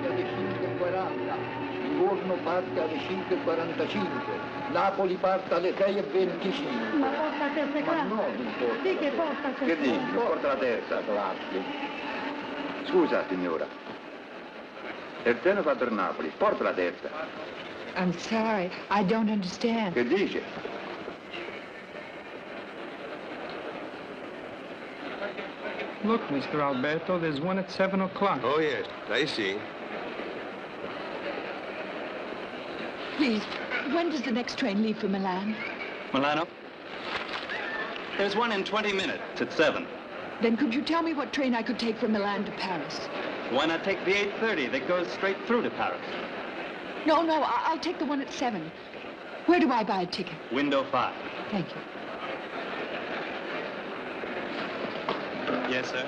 alle 5:40, Livorno parte alle 5:45, Napoli parte alle 6:25. Ma porta terza classe? Ma no, non porta. Sì che porta terza classe. Che dici? Porta la terza classe. Scusa, signora. Il treno va per Napoli. Porta la terza. I'm sorry, I don't understand. Che dice? Look, Mr. Alberto, there's one at 7 o'clock. Oh, yes, I see. Please, when does the next train leave for Milan? Milano? There's one in 20 minutes at 7. Then could you tell me what train I could take from Milan to Paris? Why not take the 8:30 that goes straight through to Paris? No, I'll take the one at 7. Where do I buy a ticket? Window 5. Thank you. Yes, sir.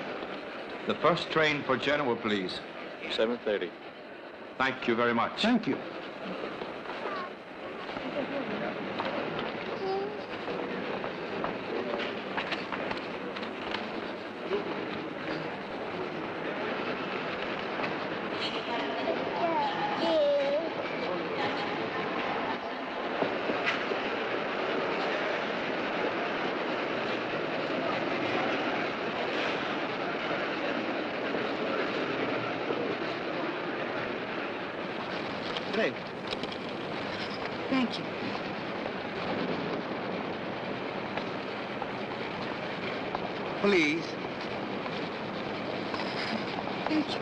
The first train for Genoa, please. 7:30. Thank you very much. Thank you. Thank you. Please. Thank you.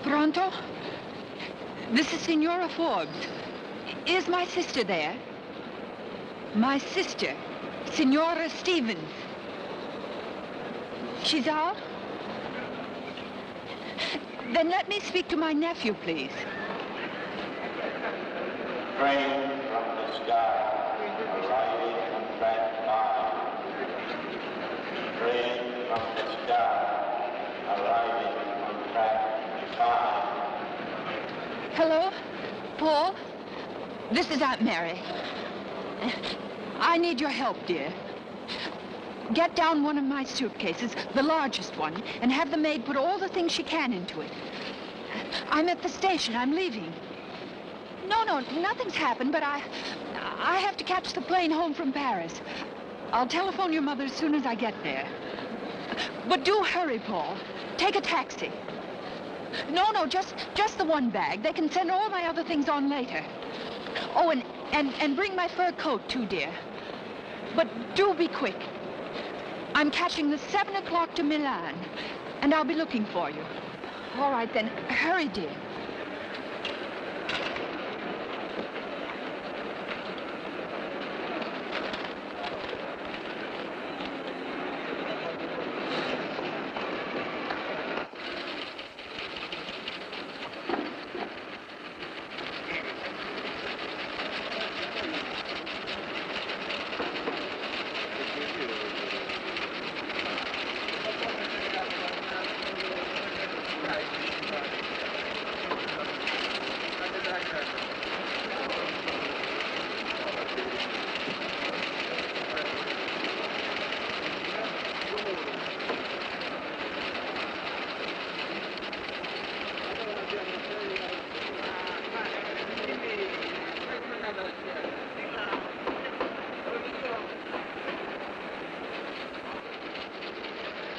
Pronto? This is Signora Forbes. Is my sister there? My sister, Signora Stevens. She's out? Then let me speak to my nephew, please. Train from the sky, arriving on track 5. Train from the sky, arriving on track 5. Hello? Paul? This is Aunt Mary. I need your help, dear. Get down one of my suitcases, the largest one, and have the maid put all the things she can into it. I'm at the station. I'm leaving. No, nothing's happened, but I have to catch the plane home from Paris. I'll telephone your mother as soon as I get there. But do hurry, Paul. Take a taxi. No, just the one bag. They can send all my other things on later. Oh, and bring my fur coat, too, dear. But do be quick. I'm catching the 7 o'clock to Milan, and I'll be looking for you. All right, then. Hurry, dear.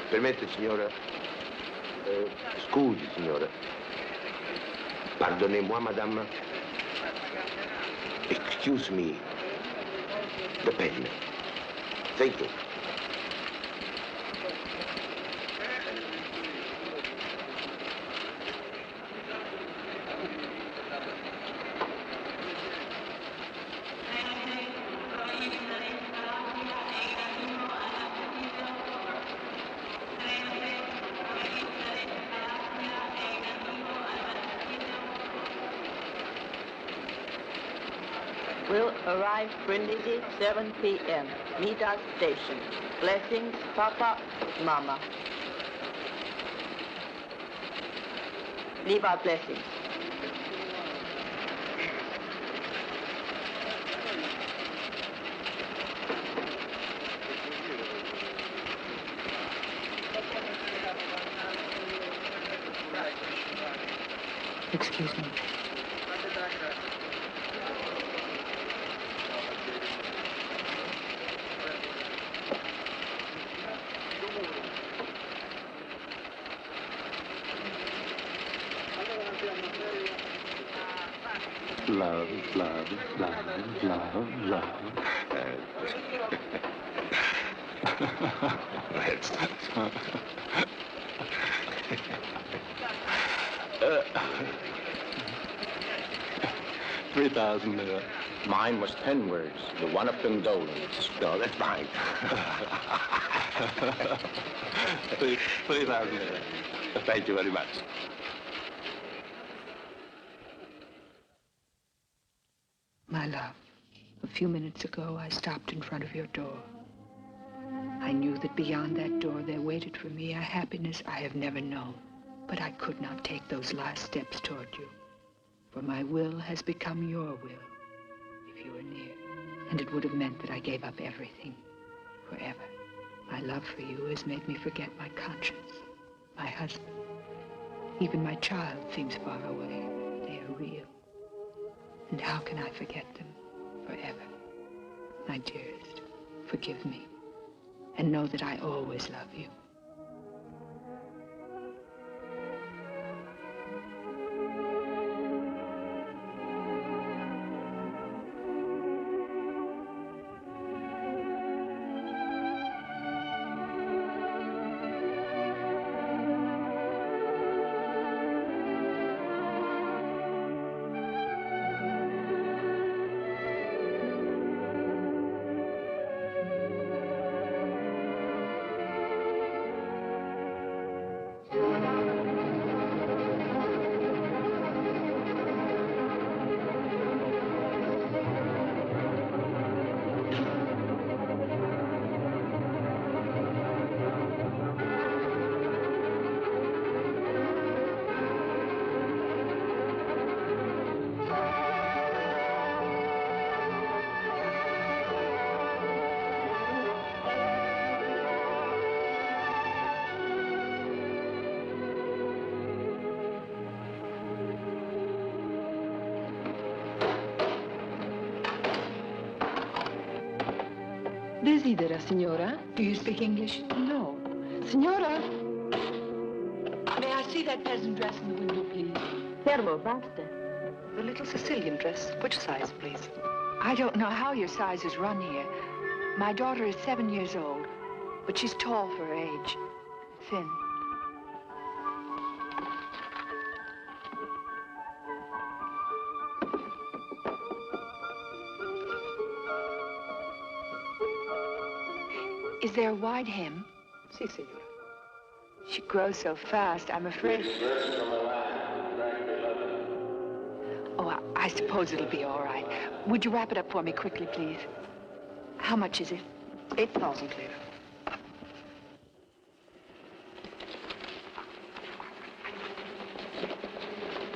Permette, signora? Scusi, signora. Pardonnez-moi, madame. Excuse me. The pen. Thank you. Will arrive Brindisi 7 p.m. Meet us station. Blessings, Papa, Mama. Leave our blessings. Excuse me. Love, love, love, love, love. That's $3,000. Mine was 10 words. The one of condolence. No, that's mine. 3,000. Thank you very much. My love, a few minutes ago I stopped in front of your door. I knew that beyond that door there waited for me a happiness I have never known. But I could not take those last steps toward you. For my will has become your will, if you were near. And it would have meant that I gave up everything, forever. My love for you has made me forget my conscience, my husband. Even my child seems far away. They are real. And how can I forget them forever? My dearest, forgive me. And know that I always love you. Desidera, signora? Do you speak English? No. Signora? May I see that peasant dress in the window, please? Fermo, basta. The little Sicilian dress. Which size, please? I don't know how your sizes run here. My daughter is 7 years old, but she's tall for her age. Thin. Is there a wide hem? Si, signora. She grows so fast, I'm afraid. Oh, I suppose it'll be all right. Would you wrap it up for me quickly, please? How much is it? 8,000 lire.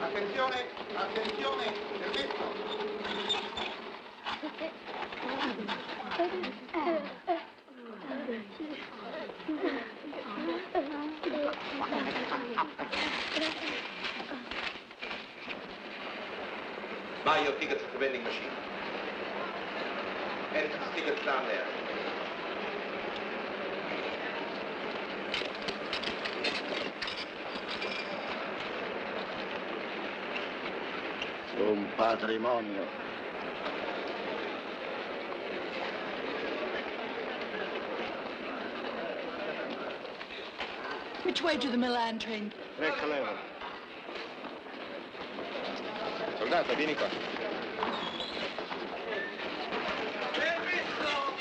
Attenzione, attenzione, perfetto. Buy your tickets at the vending machine. And tickets down there. Un patrimonio. Which way to the Milan train? Recca leva. Soldato, vieni qua. Permesso!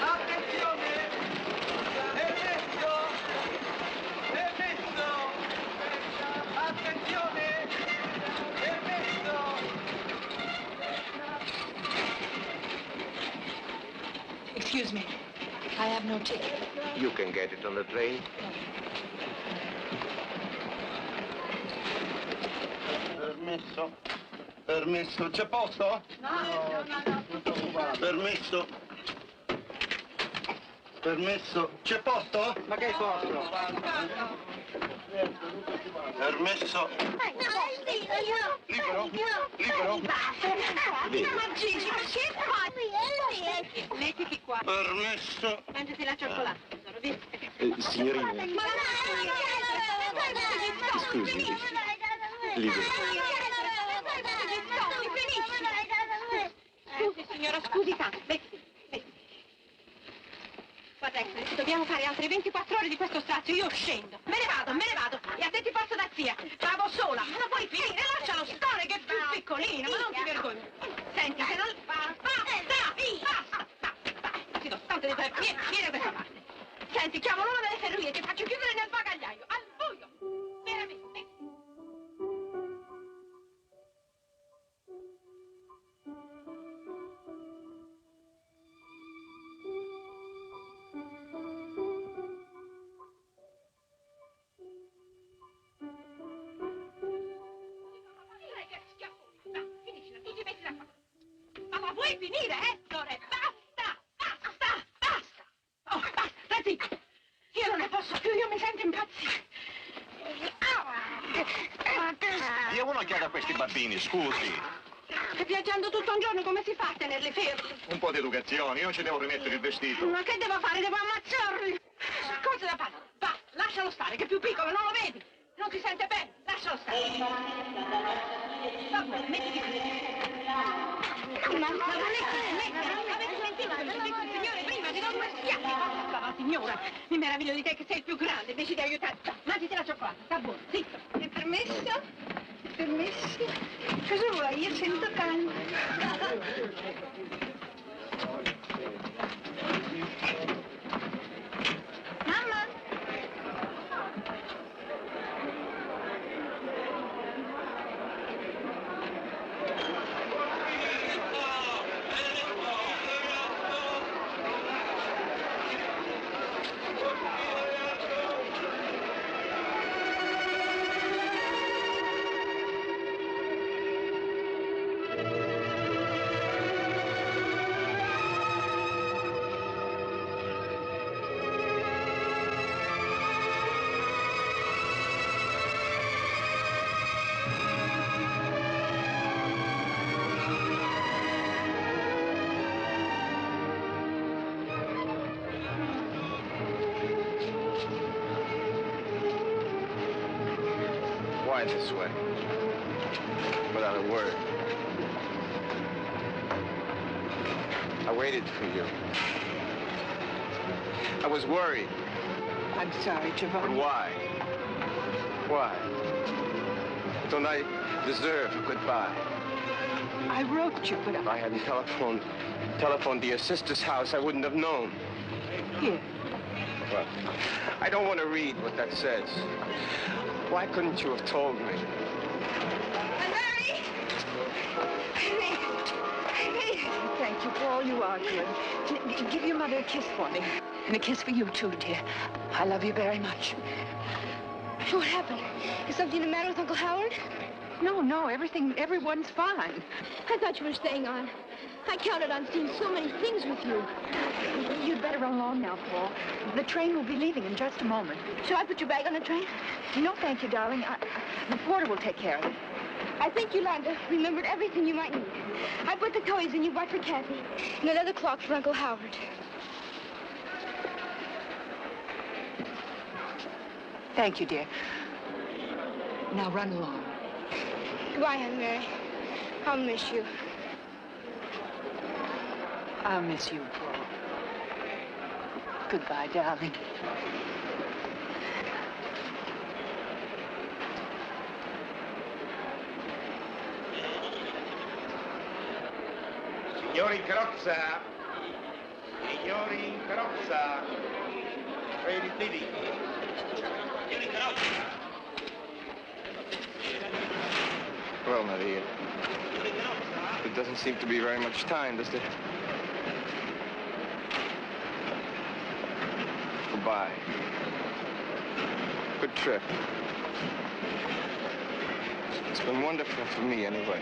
Attenzione! Permesso! Permesso! Attenzione! Permesso! Excuse me. I have no ticket. You can get it on the train. Permesso? Permesso? C'è posto? No. Permesso? Permesso? C'è posto? Ma che posto? Permesso. Libero? Libero? Ma Gigi, ma che fai? Mettiti qua. Permesso. Mangiati la cioccolata, tesoro, via. Signorina, scusi, libero. Scusi, signora, scusi tanto. Mettiti. Guarda, Excellenza, dobbiamo fare altre 24 ore di questo strazio. Io scendo. Me ne vado. E a te ti porto da zia. Vado sola. Ma la puoi finire? Lascialo stare, che è più piccolino. Ma non ti vergogni. Senti, se non... Basta! Ti do tanto di te. Vieni da questa parte. Senti, chiamo l'uomo delle ferrovie. Ti faccio chiudere nel bagagliaio. Al buio. Veramente. Ma vuoi finire, Ettore? Basta! Oh, basta, stai zitto! Io non ne posso più, io mi sento impazzire. Dia un'occhiata a questi bambini, scusi. E viaggiando tutto un giorno come si fa a tenerli fermi? Un po' di educazione, io ci devo rimettere il vestito. Ma che devo fare? Devo ammazzarli! Cosa da fare? Va, lascialo stare, che è più piccolo, non lo vedi? Non si sente bene, lascialo stare. Vabbè, mettiti qui. Ma avete sentito quello che dice il signore prima? Ti do due schiaffi. Basta, signora. Mi meraviglio di te che sei il più grande, invece di aiutare. Mangiati la cioccolata, sta buono, zitto. È permesso? Permesso? Cosa vuoi? Io sento tanto. Mamma? Why this way? Without a word. I waited for you. I was worried. I'm sorry, But Giovanni. why? Why? Don't I deserve a goodbye? I wrote you, but If I hadn't telephoned to your sister's house, I wouldn't have known. Here. Well, I don't want to read what that says. Why couldn't you have told me? Mary! Thank you for all you are doing. Give your mother a kiss for me. And a kiss for you, too, dear. I love you very much. What happened? Is something the matter with Uncle Howard? No, everyone's fine. I thought you were staying on. I counted on seeing so many things with you. You'd better run along now, Paul. The train will be leaving in just a moment. Shall I put your bag on the train? No, thank you, darling. The porter will take care of it. I think Yolanda remembered everything you might need. I put the toys in you bought for Kathy, and another clock for Uncle Howard. Thank you, dear. Now run along. Goodbye, Aunt Mary. I'll miss you. I'll miss you, Paul. Goodbye, darling. Signori in carrozza! Signori in carrozza! Ready, Diddy. Signori in carrozza! Well, Maria, there doesn't seem to be very much time, does there? Goodbye. Good trip. It's been wonderful for me, anyway.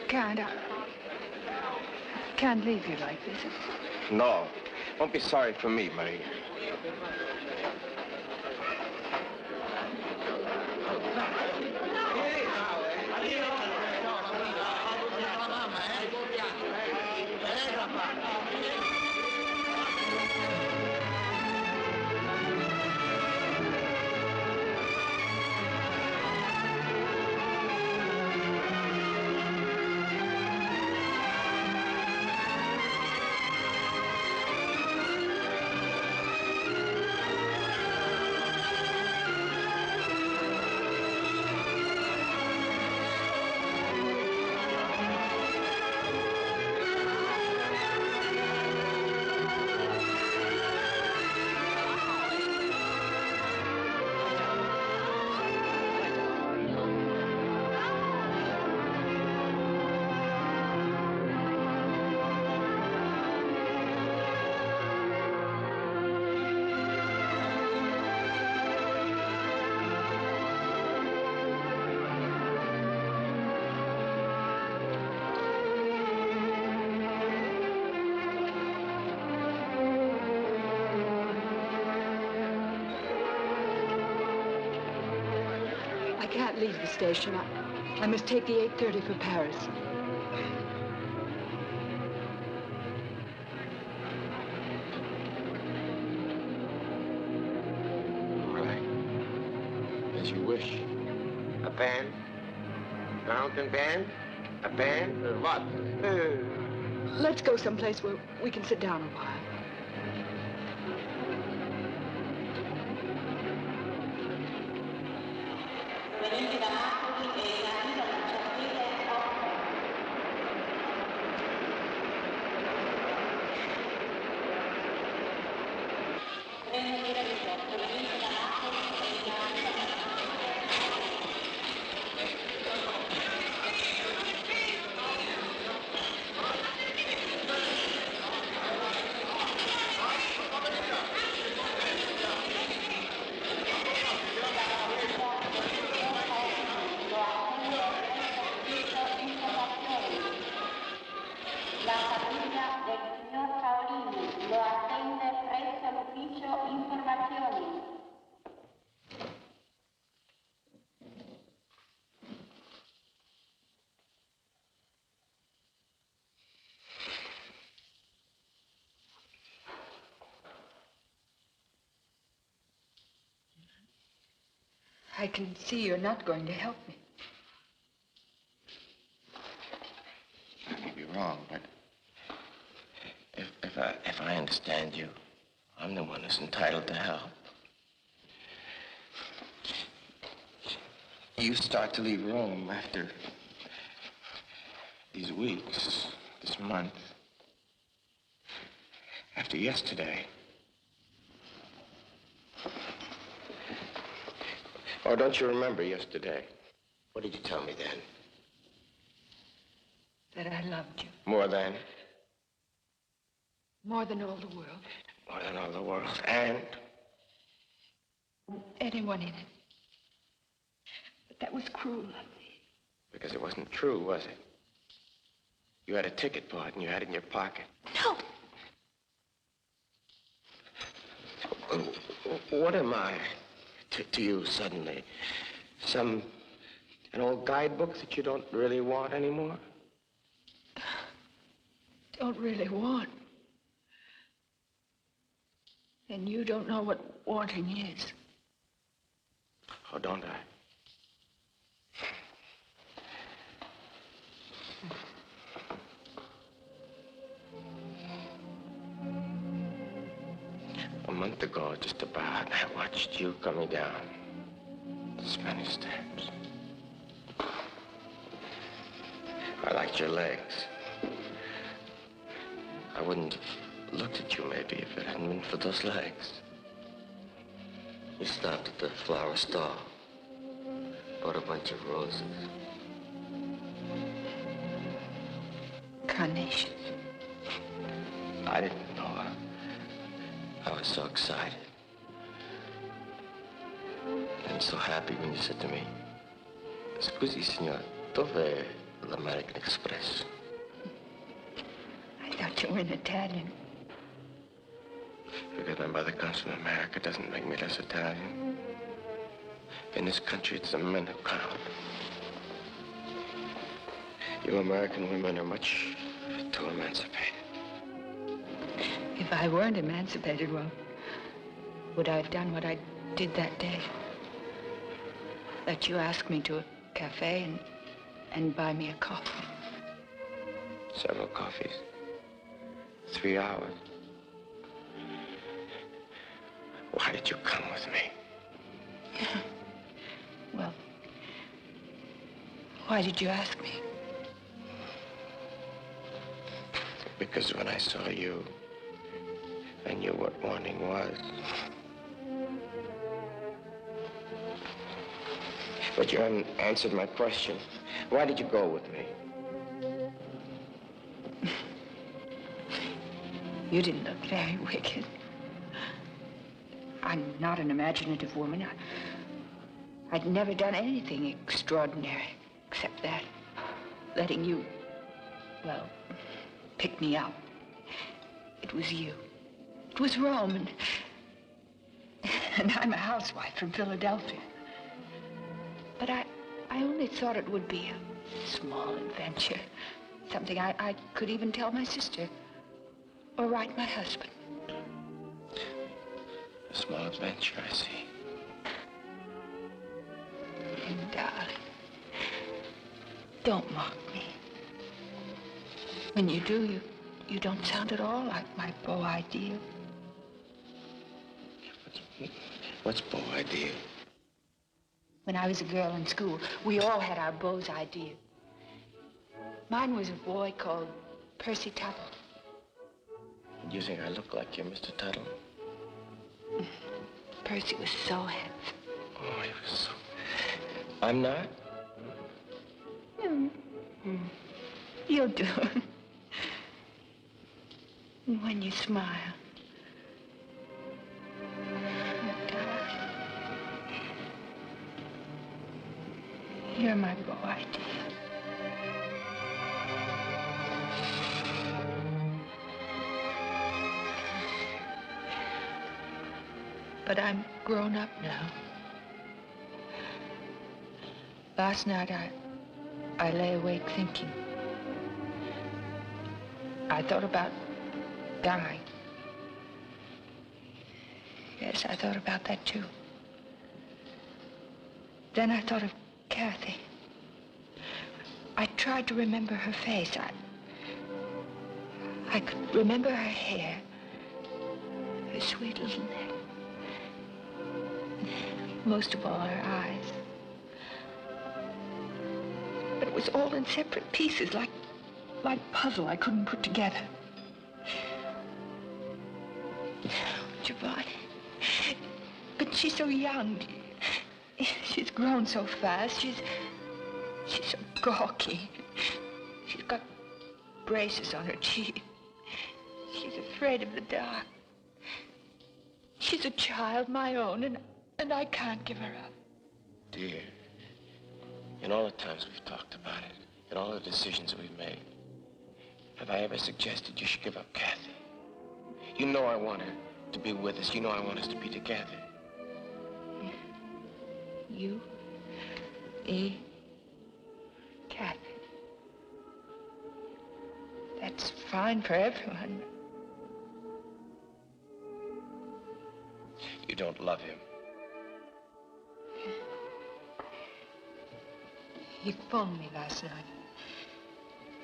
Can't leave you like this. No. Don't be sorry for me, Maria. I can't leave the station. I must take the 8:30 for Paris. All right. As you wish. A band? Mountain band? A band? What? Let's go someplace where we can sit down a while. I can see you're not going to help me. I may be wrong, but if I understand you, I'm the one who's entitled to help. You start to leave Rome after these weeks, this month, after yesterday. Oh, don't you remember yesterday? What did you tell me then? That I loved you. More than? More than all the world. More than all the world. And? Anyone in it. But that was cruel of me. Because it wasn't true, was it? You had a ticket for it and you had it in your pocket. No. What am I to you suddenly? An old guidebook that you don't really want anymore? Don't really want. And you don't know what wanting is. Oh, don't I? A month ago, just about, I watched you coming down the Spanish Steps. I liked your legs. I wouldn't have looked at you, maybe, if it hadn't been for those legs. You stopped at the flower stall, bought a bunch of roses. Carnations. I didn't know. I was so excited. And so happy when you said to me, "Scusi, signor, dov'è l'American Express?" I thought you were an Italian. Because my mother comes from America doesn't make me less Italian. In this country, it's the men who count. You American women are much too emancipated. If I weren't emancipated, well, would I have done what I did that day? Let you ask me to a cafe and buy me a coffee. Several coffees. 3 hours. Why did you come with me? Well, why did you ask me? Because when I saw you, I knew what wanting was. But you haven't answered my question. Why did you go with me? You didn't look very wicked. I'm not an imaginative woman. I'd never done anything extraordinary except that. Letting you, well, pick me up. It was you. It was Rome, and I'm a housewife from Philadelphia. But I only thought it would be a small adventure. Something I could even tell my sister. Or write my husband. A small adventure, I see. And darling, don't mock me. When you do, you don't sound at all like my beau ideal. What's beau ideal? When I was a girl in school, we all had our beau's ideal. Mine was a boy called Percy Tuttle. You think I look like you, Mr. Tuttle? Percy was so handsome. Oh, he was so... I'm not? You'll do. When you smile. You're my beau ideal. But I'm grown up now. Last night, I lay awake thinking. I thought about dying. Yes, I thought about that too. Then I thought of Kathy. I tried to remember her face. I could remember her hair, her sweet little neck. Most of all, her eyes. But it was all in separate pieces, like puzzle I couldn't put together. Giovanni. But she's so young. She's grown so fast. She's so gawky. She's got braces on her teeth. She's afraid of the dark. She's a child, my own, and I can't give her up. Dear, in all the times we've talked about it, in all the decisions we've made, have I ever suggested you should give up Kathy? You know I want her to be with us. You know I want us to be together. You, Kathy. That's fine for everyone. You don't love him. He phoned me last night.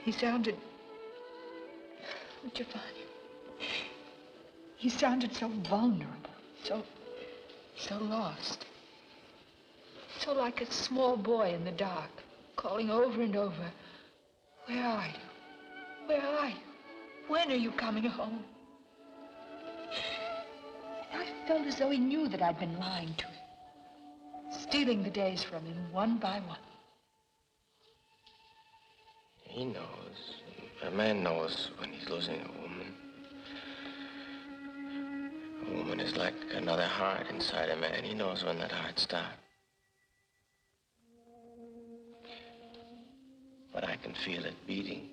He sounded... Giovanni. He sounded so vulnerable, so lost. So like a small boy in the dark, calling over and over, "Where are you? Where are you? When are you coming home?" I felt as though he knew that I'd been lying to him, stealing the days from him one by one. He knows. A man knows when he's losing a woman. A woman is like another heart inside a man. He knows when that heart stops. But I can feel it beating.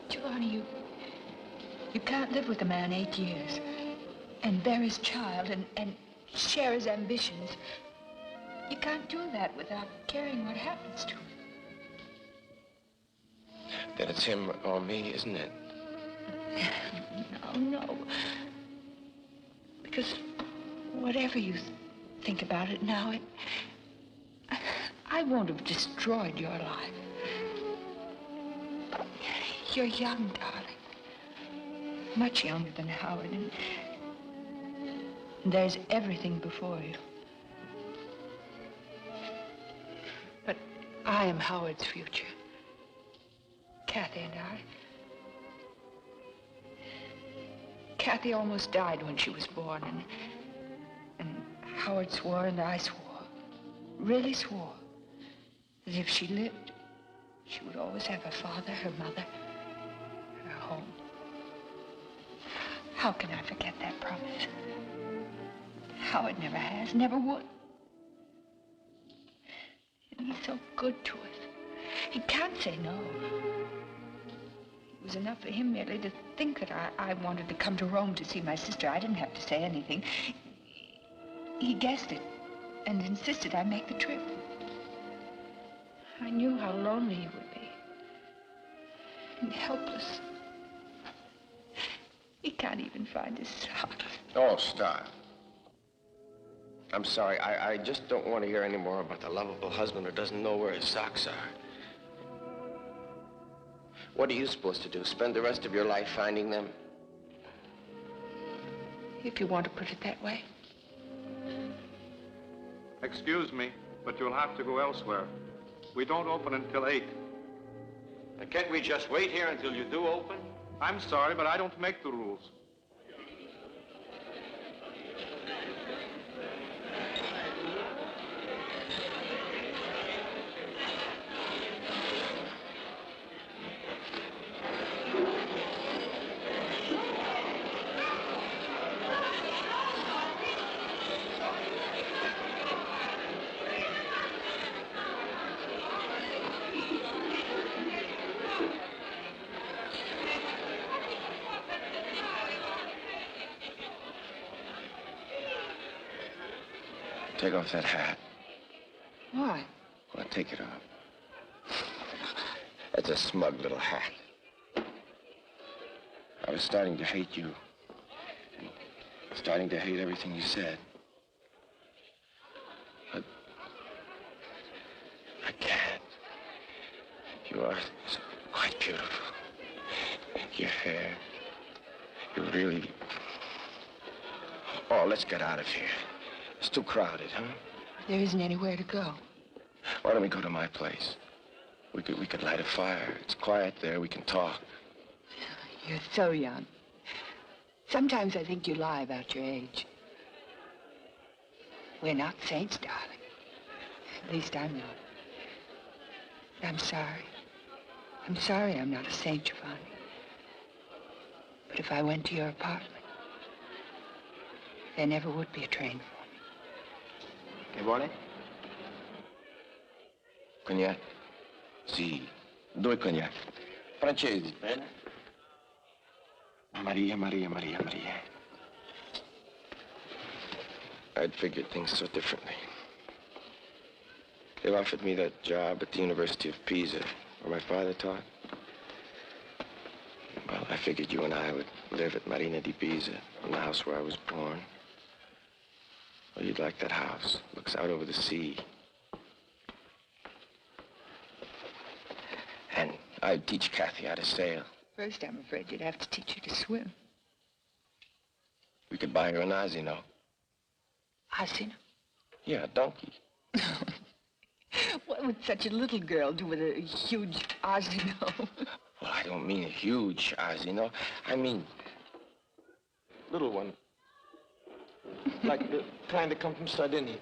Giovanni, you can't live with a man 8 years and bear his child and share his ambitions. You can't do that without caring what happens to him. That it's him or me, isn't it? No. Because whatever you think about it now, I won't have destroyed your life. You're young, darling. Much younger than Howard, and there's everything before you. But I am Howard's future. Kathy and I. Kathy almost died when she was born, and Howard swore and I swore. Really swore. As if she lived, she would always have her father, her mother, her home. How can I forget that promise? Howard never has, never would. And he's so good to us. He can't say no. He was enough for him merely to think that I wanted to come to Rome to see my sister. I didn't have to say anything. He guessed it and insisted I make the trip. I knew how lonely he would be. And helpless. He can't even find his socks. Oh, stop. I'm sorry. I just don't want to hear any more about the lovable husband who doesn't know where his socks are. What are you supposed to do? Spend the rest of your life finding them? If you want to put it that way. Excuse me, but you'll have to go elsewhere. We don't open until 8. And can't we just wait here until you do open? I'm sorry, but I don't make the rules. Take off that hat. Why? Well, take it off. That's a smug little hat. I was starting to hate you. Starting to hate everything you said. But I can't. You are quite beautiful. Your hair. You really... Oh, let's get out of here. It's too crowded, huh? There isn't anywhere to go. Why don't we go to my place? We could light a fire. It's quiet there. We can talk. You're so young. Sometimes I think you lie about your age. We're not saints, darling. At least I'm not. I'm sorry. I'm sorry I'm not a saint, Giovanni. But if I went to your apartment, there never would be a train for me. Che vuole? Cognac? Sì, 2 cognac. Francesi, bene? Maria. I'd figured things so differently. They offered me that job at the University of Pisa, where my father taught. Well, I figured you and I would live at Marina di Pisa, in the house where I was born. Well, you'd like that house. Looks out over the sea. And I'd teach Kathy how to sail. First, I'm afraid you'd have to teach her to swim. We could buy her an asino. Asino? Yeah, a donkey. What would such a little girl do with a huge asino? Well, I don't mean a huge asino. I mean, little one. Like the kind that come from Sardinia.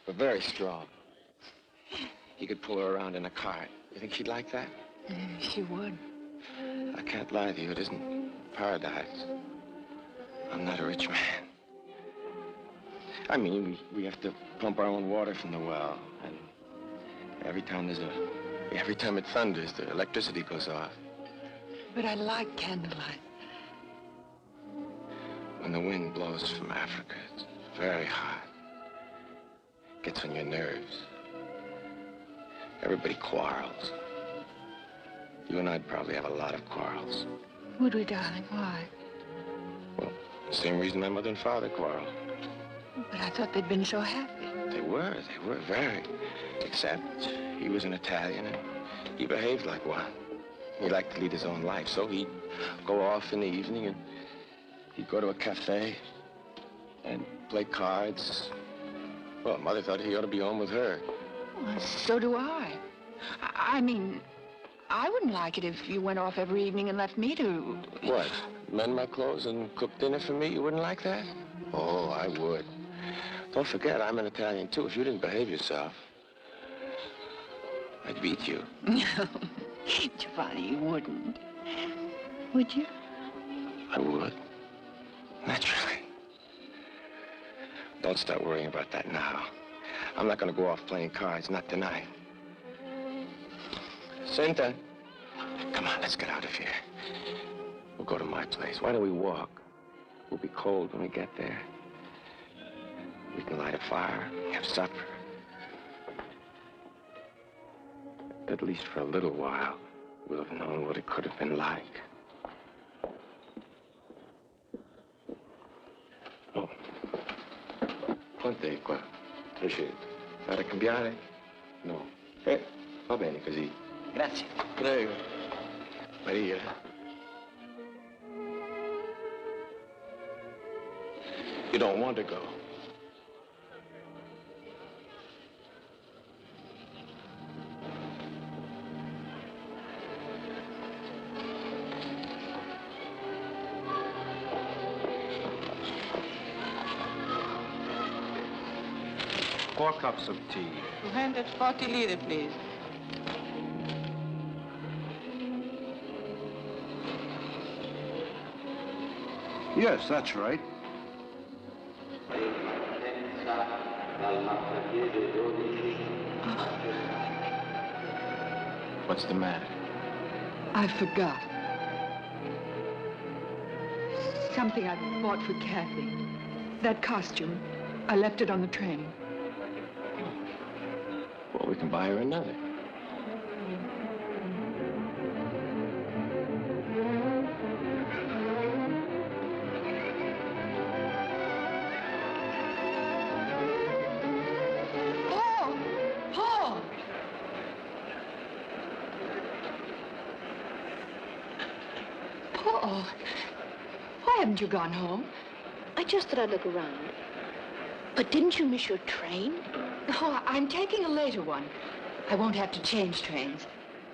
But very strong. You could pull her around in a cart. You think she'd like that? She would. I can't lie to you. It isn't paradise. I'm not a rich man. I mean, we have to pump our own water from the well. And every time it thunders, the electricity goes off. But I like candlelight. When the wind blows from Africa, it's very hot. Gets on your nerves. Everybody quarrels. You and I'd probably have a lot of quarrels. Would we, darling? Why? Well, the same reason my mother and father quarreled. But I thought they'd been so happy. They were very. Except he was an Italian and he behaved like one. He liked to lead his own life, so he'd go off in the evening and he'd go to a cafe and play cards. Well, Mother thought he ought to be home with her. Well, so do I. I mean, I wouldn't like it if you went off every evening and left me to... What? Mend my clothes and cook dinner for me? You wouldn't like that? Oh, I would. Don't forget, I'm an Italian, too. If you didn't behave yourself, I'd beat you. Giovanni, you wouldn't. Would you? I would. Naturally. Don't start worrying about that now. I'm not going to go off playing cards, not tonight. Senta. Come Come on, let's get out of here. We'll go to my place. Why don't we walk? We'll be cold when we get there. We can light a fire, have supper. At least for a little while, we'll have known what it could have been like. Oh. Quant'è qua? 300. Fare a cambiare? No. Va bene così. Grazie. Prego. Maria. You don't want to go. Four cups of tea. 240 lire, please. Yes, that's right. What's the matter? I forgot. Something I bought for Kathy. That costume. I left it on the train. Well, we can buy her another. Paul, why haven't you gone home? I just thought I'd look around. But didn't you miss your train? Oh, I'm taking a later one. I won't have to change trains.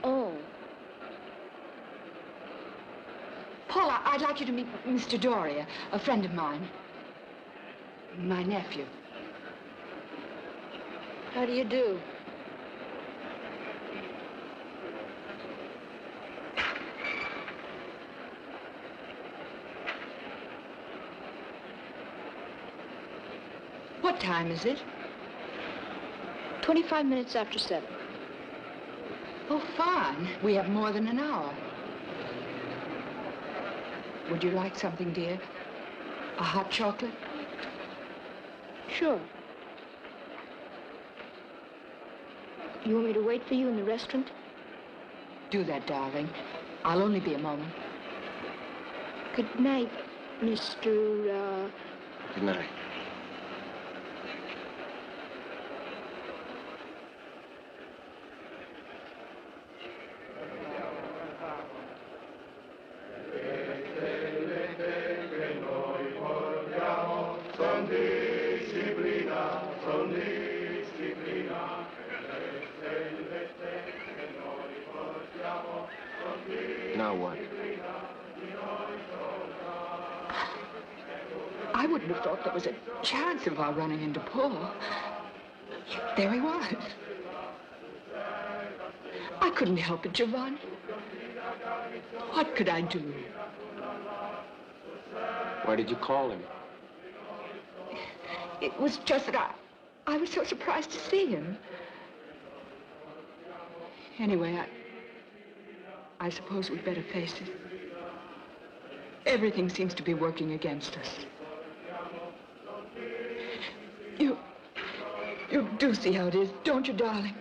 Oh. Paul, I'd like you to meet Mr. Doria, a friend of mine. My nephew. How do you do? What time is it? 25 minutes after 7. Oh, fine. We have more than an hour. Would you like something, dear? A hot chocolate? Sure. You want me to wait for you in the restaurant? Do that, darling. I'll only be a moment. Good night, Mr. Good night. Now what? I wouldn't have thought there was a chance of our running into Paul. There he was. I couldn't help it, Giovanni. What could I do? Why did you call him? It was just that I was so surprised to see him. Anyway, I suppose we'd better face it. Everything seems to be working against us. You do see how it is, don't you, darling?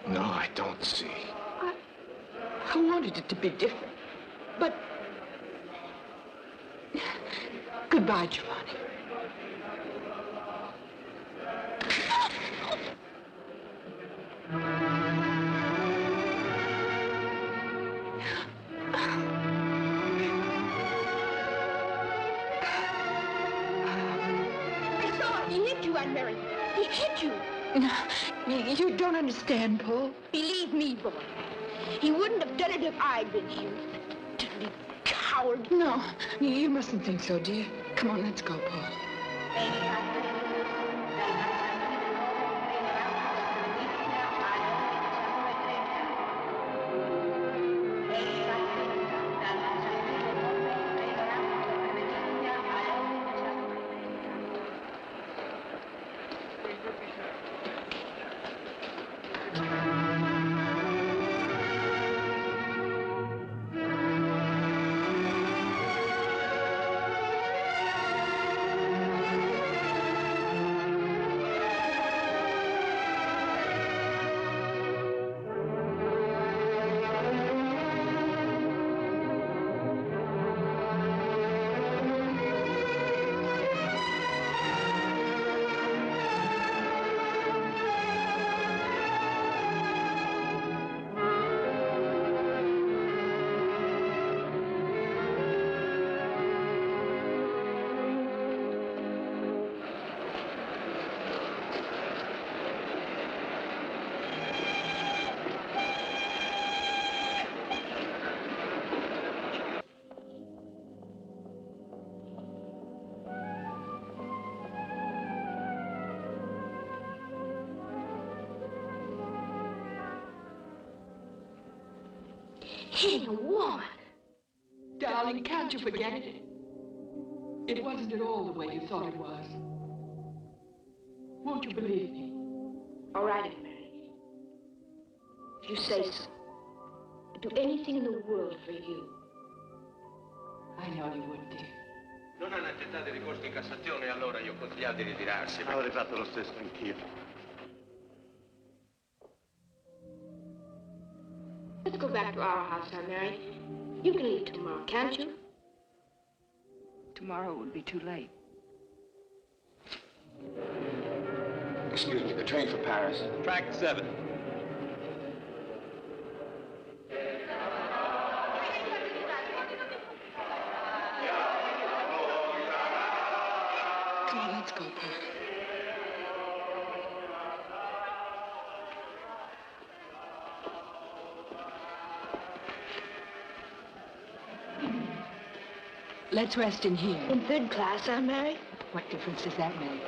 No, I don't see. I wanted it to be different, but... Goodbye, Giovanni. Mary. He hit you. You don't understand, Paul. Believe me, boy. He wouldn't have done it if I'd been here. Dirty coward. No, you mustn't think so, dear. Come on, let's go, Paul. hitting a woman. Darling, can't you forget it? It wasn't at all the way you thought it was. Won't you believe me? All right, Mary. If you say so. I'd do anything in the world for you. I know you would, dear. Non hanno accettato il ricorso in Cassazione, allora io ho consigliato di ritirarsi. Avrei fatto lo stesso anch'io. Let's go back to our house, Aunt Mary. You can leave tomorrow, can't you? Tomorrow would be too late. Excuse me, the train for Paris. Track 7. Come on, let's go, Paul. Let's rest in here. In third class, Aunt Mary? What difference does that make?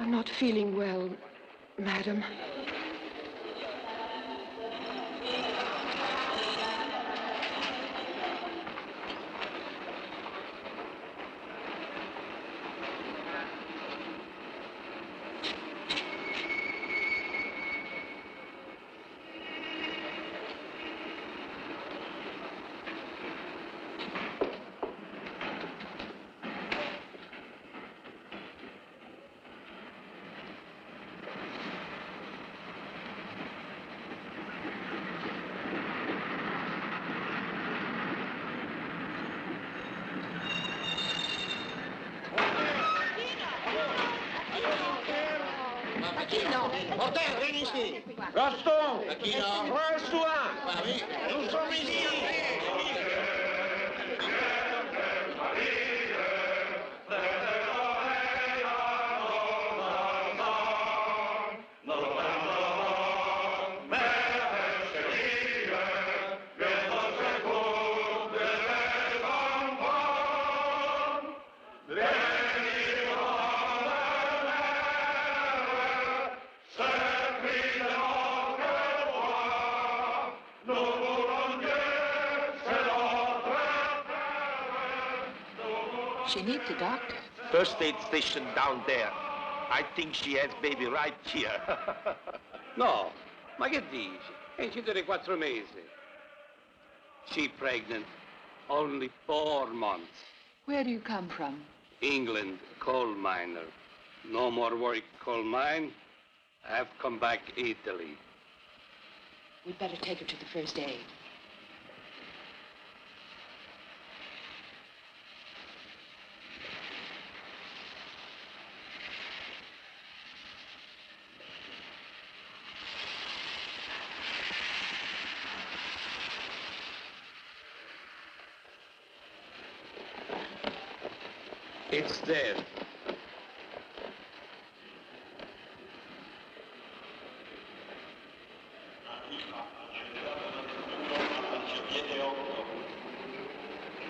I'm not feeling well, madam. Porter, vieni ici. Gaston! Reste-toi. Nous sommes ici. She needs a doctor. First aid station down there. I think she has baby right here. No, ma che dici? È incinta di 4 mesi. She pregnant. Only 4 months. Where do you come from? England, coal miner. No more work coal mine. I have come back Italy. We'd better take her to the first aid. It's there.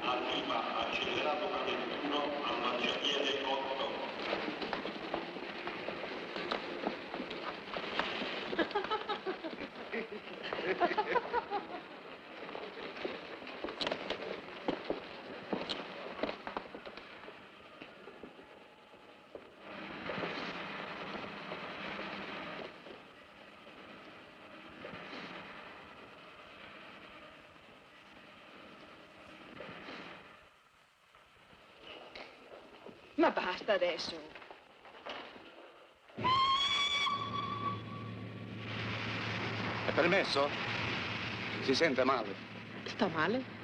Arriva accelerato da 21 al marciapiede 8. Ma basta adesso. È permesso? Si sente male. Sta male?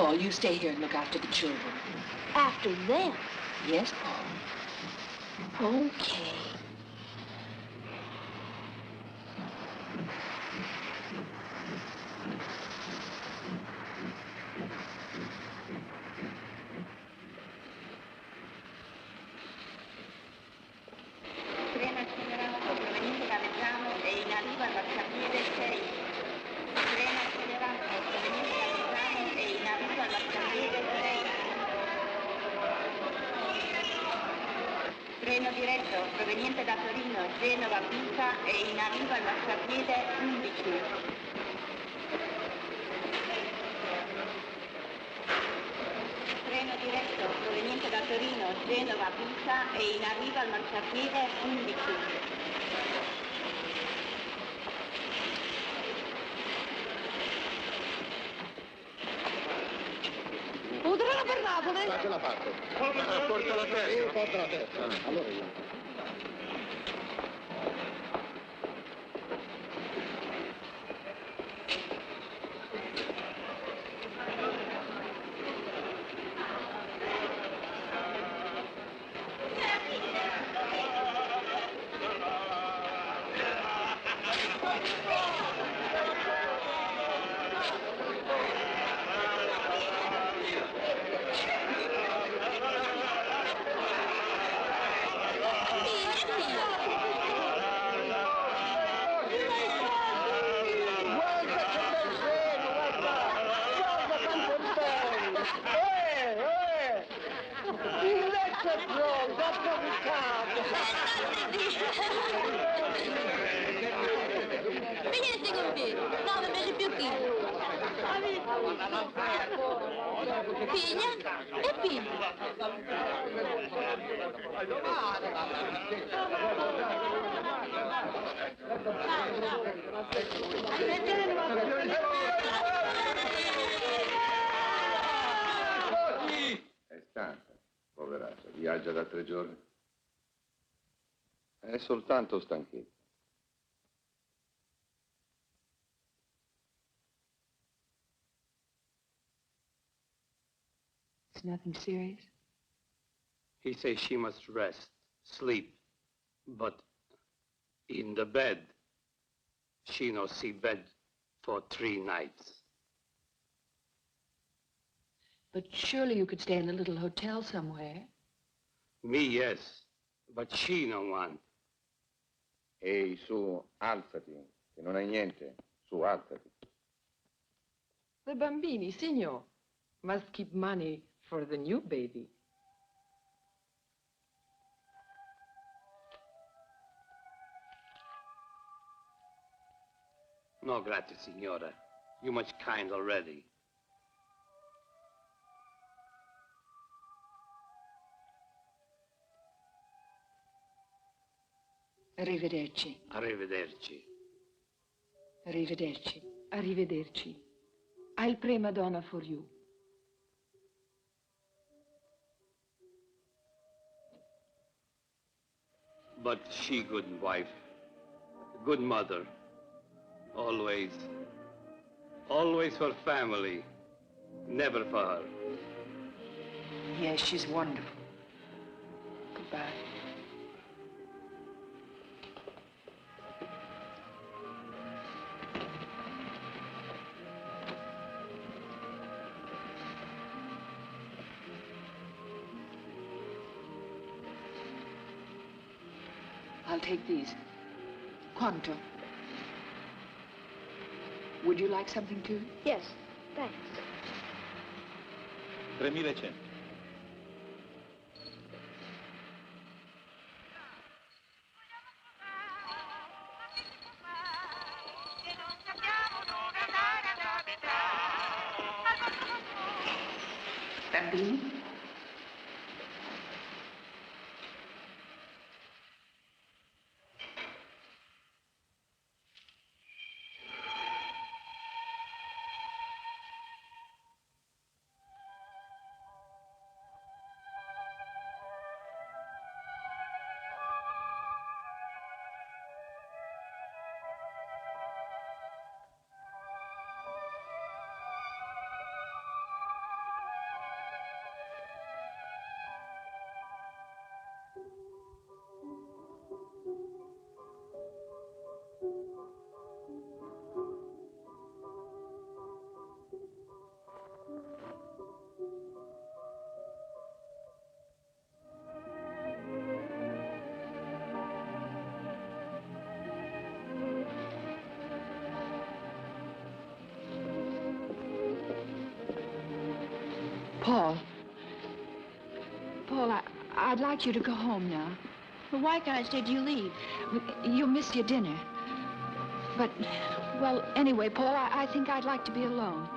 Paul, you stay here and look after the children. After them? Yes, Paul. Okay. Treno accelerato proveniente da Vezzano e in arrivo al marciapiede 6. Treno accelerato proveniente da Vezzano e in arrivo al marciapiede 6. Treno diretto proveniente da Torino, Genova, Pisa e in arrivo al marciapiede 11. Treno diretto proveniente da Torino, Genova, Pisa e in arrivo al marciapiede 11. Un treno per Napoli? Ce l'ha fatto. Porta la testa. Porta la testa. Allora io. Venite con me, 9 mesi più figlio. Figlia e figlio. È stanca, poveraccia, viaggia da 3 giorni. È soltanto stanchezza. It's nothing serious. He says she must rest, sleep, but in the bed, she no see bed for 3 nights. But surely you could stay in a little hotel somewhere. Me, yes, but she no want. Ehi, su, alzati, che non hai niente. Su, alzati. The bambini, signor, must keep money for the new baby. No, grazie, signora. You much kind already. Arrivederci. Arrivederci. Arrivederci. Arrivederci. I'll pray Madonna for you. But she good wife, good mother. Always, always for family, never for her. Yes, she's wonderful. Goodbye. I'll take these. Quanto? Would you like something too? Yes, thanks. 3.100. Bambini? Paul. Paul, I'd like you to go home now. Well, why can't I stay till you leave? You'll miss your dinner. But, well, anyway, Paul, I think I'd like to be alone.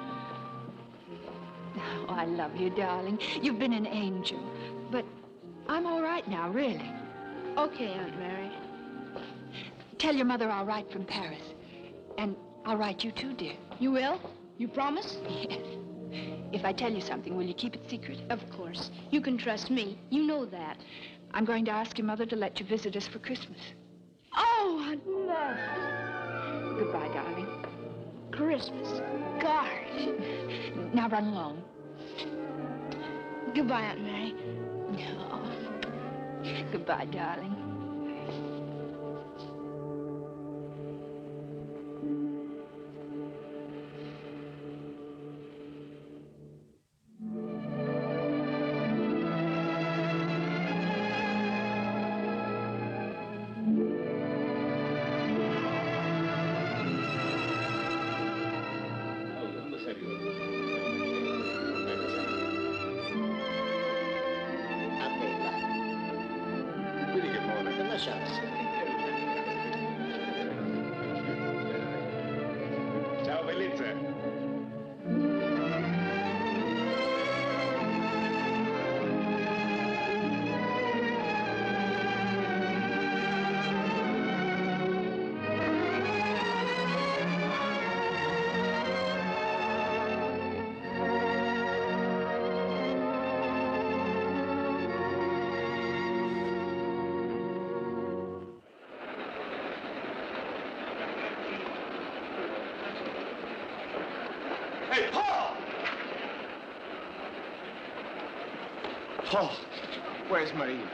Oh, I love you, darling. You've been an angel. But I'm all right now, really. Okay, Aunt Mary. Tell your mother I'll write from Paris. And I'll write you too, dear. You will? You promise? Yes. If I tell you something, will you keep it secret? Of course. You can trust me. You know that. I'm going to ask your mother to let you visit us for Christmas. Oh, I'd love it. Goodbye, darling. Christmas. Gosh. Now run along. Goodbye, Aunt Mary. Oh. Goodbye, darling. Ciao, bellezza. Hey, Paul! Paul, where's Maria?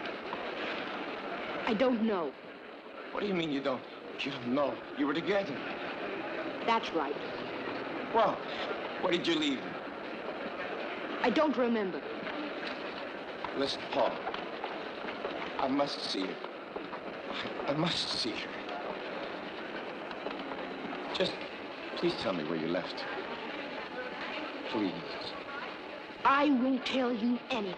I don't know. What do you mean you don't? You don't know. You were together. That's right. Well, where did you leave her? I don't remember. Listen, Paul. I must see her. I must see her. Just please tell me where you left her. Please. I won't tell you anything.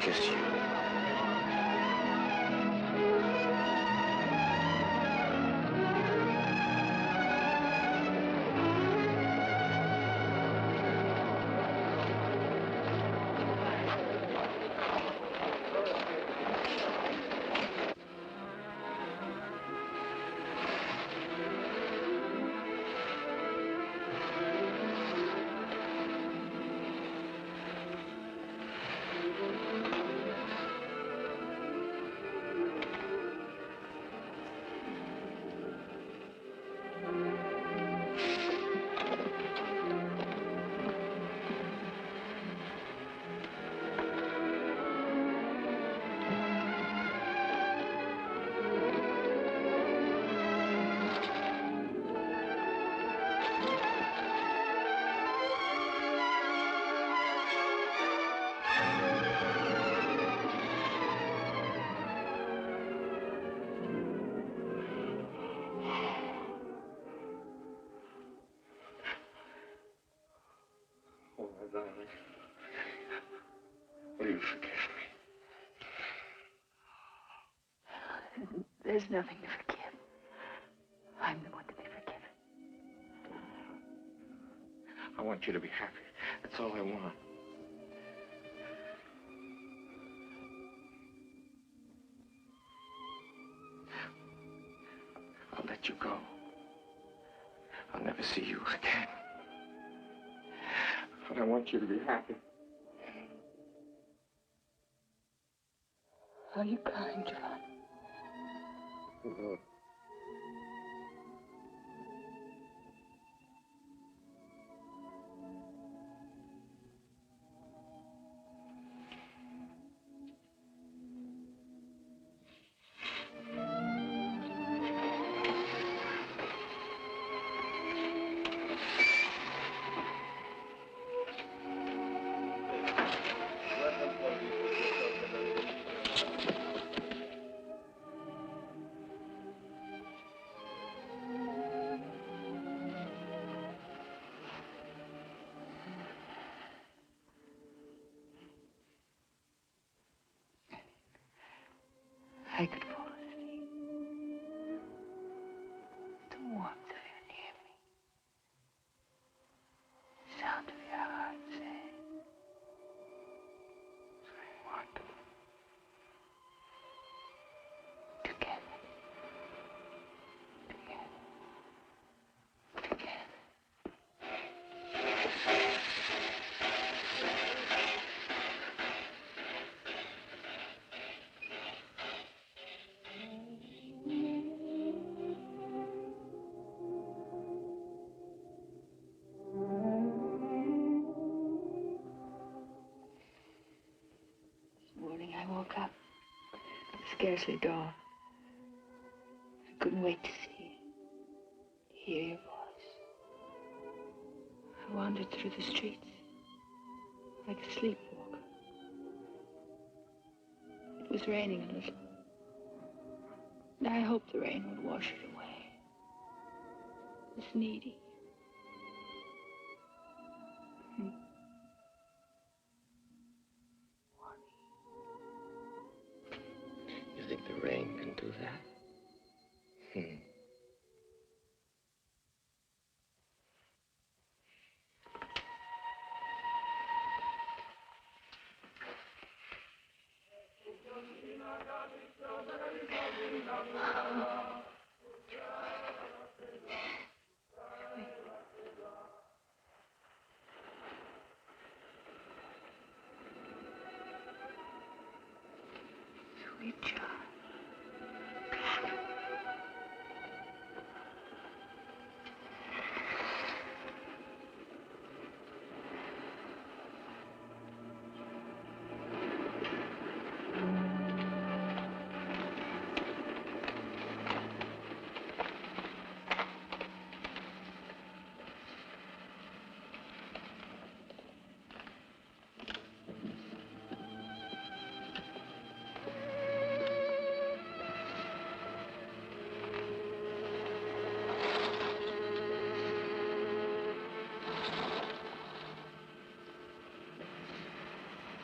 kiss you. Oh, my darling. Will you forgive me? There's nothing to forgive. I'm the one to be forgiven. I want you to be happy. That's all I want. I'll let you go. I'll never see you again. But I want you to be happy. Are you kind, John? No. I could fall asleep. The warmth of you near me. The sound of your heart saying, I want to. Together. I woke up. Scarcely dawn. I couldn't wait to see you, to hear your voice. I wandered through the streets like a sleepwalker. It was raining a little. And I hoped the rain would wash it away. It was needy. You think the rain can do that? Sweet John.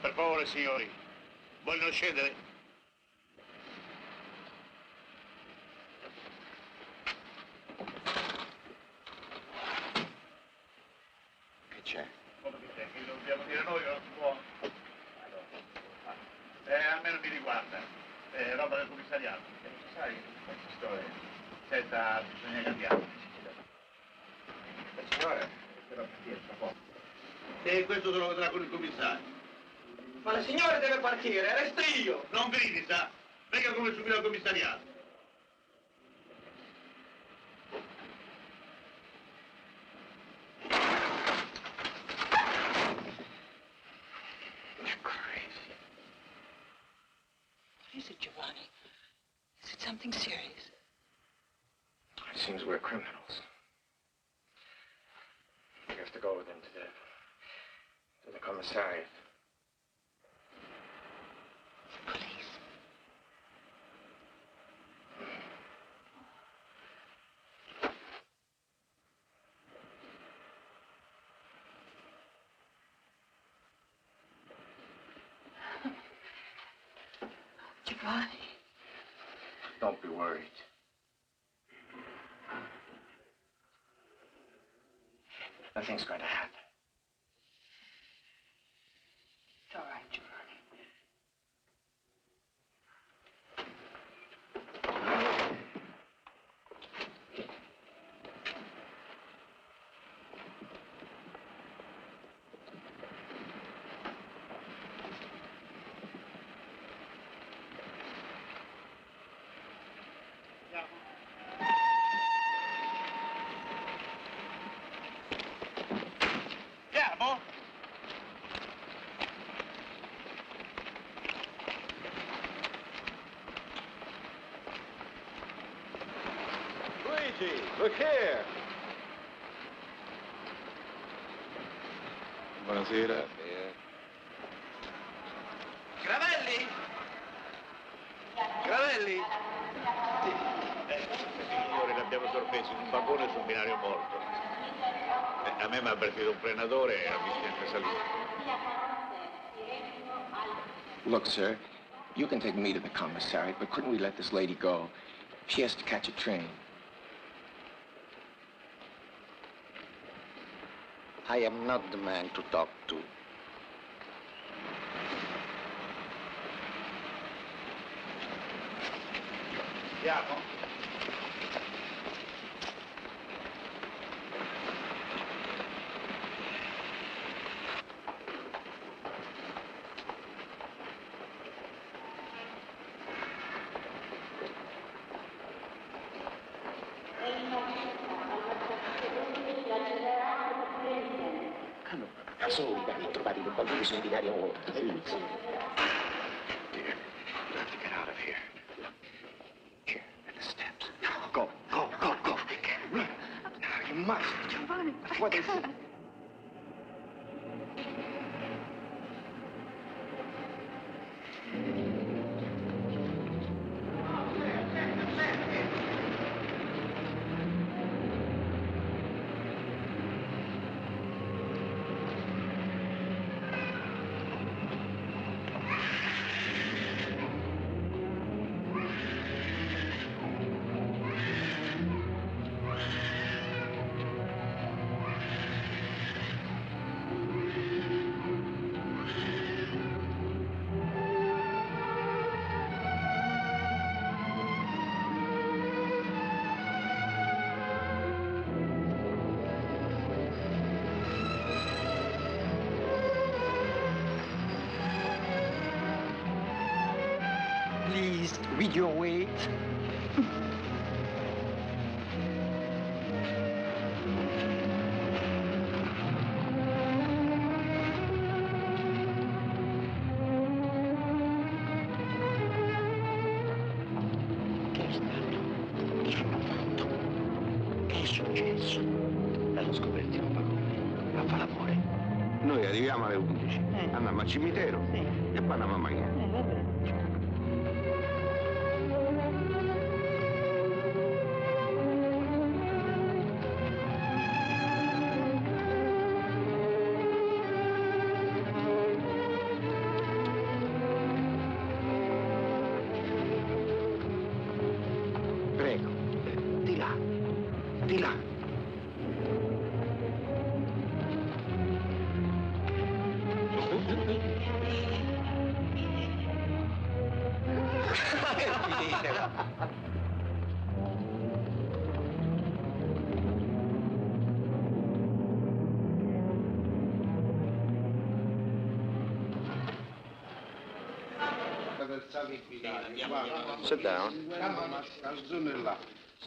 Per favore, signori. Vogliono scendere? Che c'è? Come che c'è? Che lo dobbiamo dire noi, non si può? Almeno mi riguarda. È roba del commissariato. Sai, questa storia. Senta, bisogna cambiare. Signore, Però tra poco. E questo se lo vedrà con il commissario. Ma la signora deve partire, resto io! Non gridi, sa? Venga come subito al commissariato. You're crazy. What is it, Giovanni? Is it something serious? It seems we're criminals. We have to go with them to the commissariat. Police. Giovanni. Don't be worried. Nothing's going to happen. It's all right, Giovanni. Andiamo? Luigi, look here. Buonasera. Gravelli! Gravelli! Signore, l'abbiamo sorpreso in un vagone sul binario morto. A me mi ha avvertito un frenatore e ha visto anche salire. Look, sir, you can take me to the commissariat, but couldn't we let this lady go? She has to catch a train. I am not the man to talk to. Andiamo? Da soli, trovati dei bambini sul binario morto. Dear, you have to get out of here. Look, here, at the steps. Go, go, go, go. Run. Now, you must. Giovanni, Before they see. Please, read your weight. Che è stato? Che hanno fatto? Che è successo? L'hanno scoperto in un vagone. A fare l'amore. Noi arriviamo alle 11, andiamo al cimitero e poi andiamo a mangiare. Sit down. Mi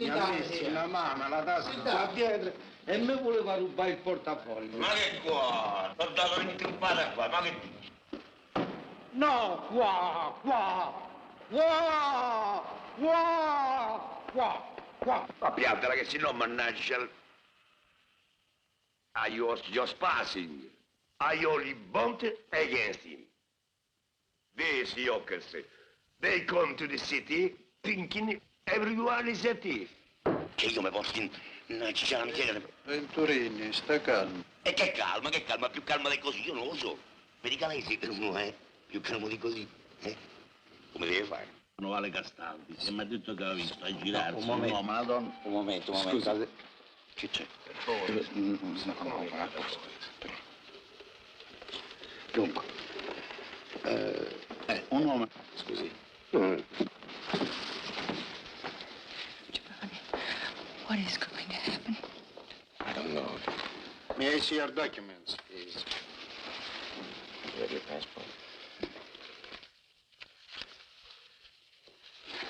ha messo una mano alla tasca sulla pietra e mi voleva rubare il portafoglio. Ma che qua? T'ho dato un'intrippata qua, ma che dici? No, qua. Ma piantala che se no mannaggia. I was just passing. I only bumped against him. These yokers, they come to the city thinking everyone is a thief. Che io mi porto in una ciccia miseria. Venturini, sta calmo. E che calma, più calma di così, io non lo so. Vedi Calesi, uno è più calmo di così, come deve fare? Non vale Castaldi, se mi ha detto che aveva visto a girarsi un momento, uomo, una donna. Un momento. Scusa. Che c'è? Dunque, un uomo... Scusi. Giovanni, what is going to happen? I don't know. May I see your documents, please? You have your passport.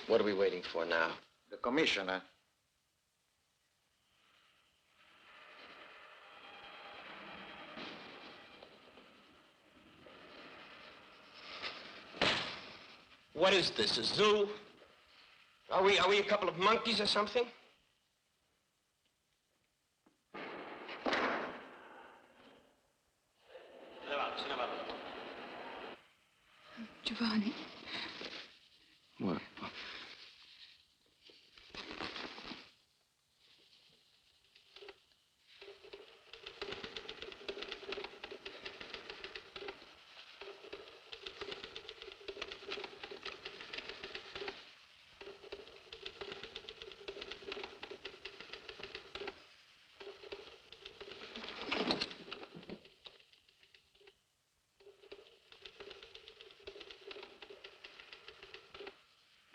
What are we waiting for now? The commissioner. What is this, a zoo? Are we a couple of monkeys or something? Giovanni. What?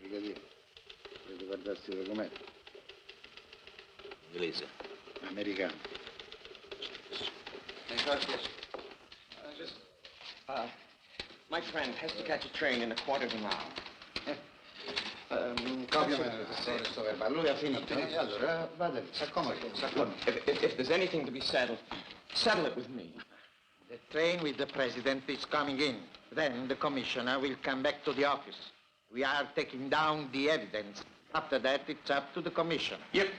Brigadiere, volete guardarsi i documenti? Inglese. Americano. My friend has to catch a train in a quarter of an hour. Ovviamente, sto verbale. Lui ha finito. E allora vada lì, s'accomodi. If there's anything to be settled, settle it with me. The train with the president is coming in. Then the commissioner will come back to the office. We are taking down the evidence. After that, it's up to the commissioner. Yep.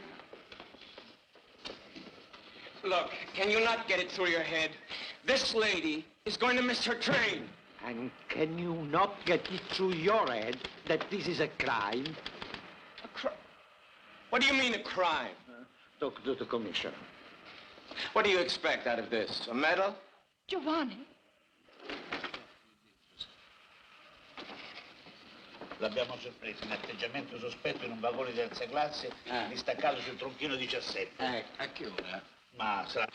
Look, can you not get it through your head? This lady is going to miss her train. And can you not get it through your head that this is a crime? What do you mean a crime? Talk to the commissioner. What do you expect out of this? A medal? Giovanni. L'abbiamo sorpreso in atteggiamento sospetto in un vagone di terza classe, distaccato sul tronchino 17. A che ora? Ma sarà...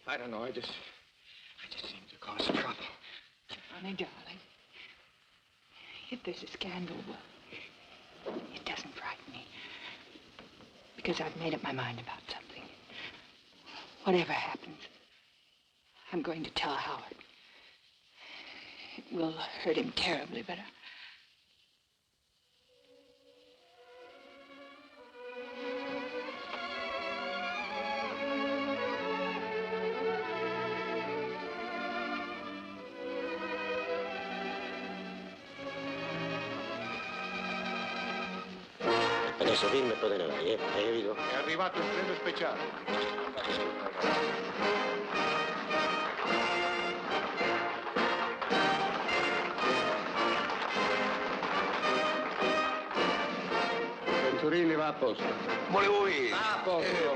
I don't know, I just seem to cause trouble. Giovanni, darling, if there's a scandal, well, it doesn't frighten me. Because I've made up my mind about something. Whatever happens, I'm going to tell Howard. It will hurt him terribly, but Adesso firma e poi te ne vai, hai capito? È arrivato il treno speciale. Venturini va a posto. Volevo io. A posto.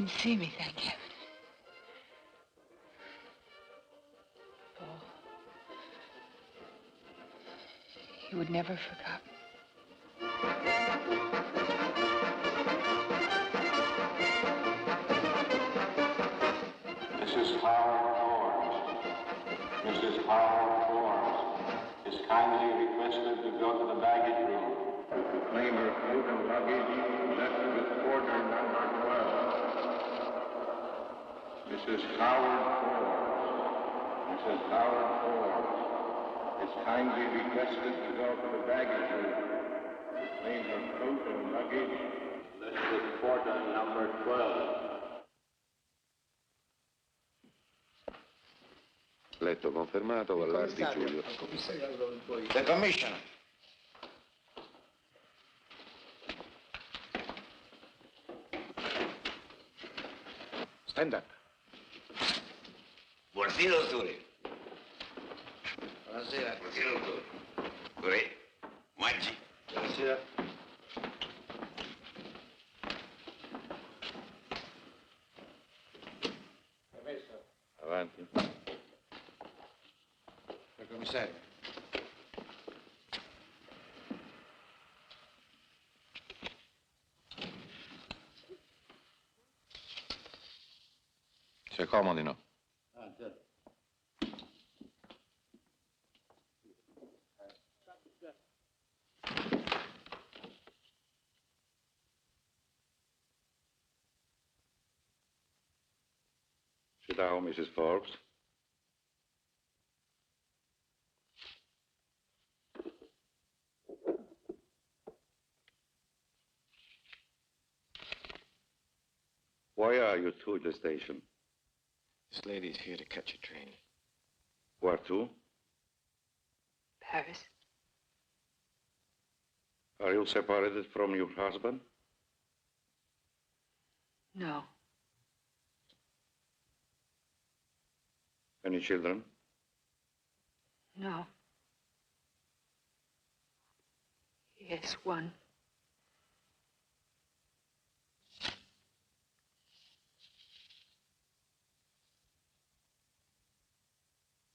didn't see me, thank heaven. Paul. He would never have forgotten. Mrs. Howard Forbes. Mrs. Howard Forbes is kindly requested to go to the baggage room. The claimer food and luggage left with porter number 12. Mrs. Howard Forbes. Mrs. Howard Forbes is kindly requested to go to the baggage room. The claimer food and luggage left with porter number 12. Letto confermato, Vallardi Giulio. The commissioner. Stand up. Buonasera, dottore. Buonasera. Buonasera, dottore. Vorrei. Maggi. Buonasera. Avanti. Commissario. Si accomodino. Sit down, Mrs. Forbes. Why are you two at the station? This lady's here to catch a train. Where to? Paris. Are you separated from your husband? No. Any children? No. Yes, one.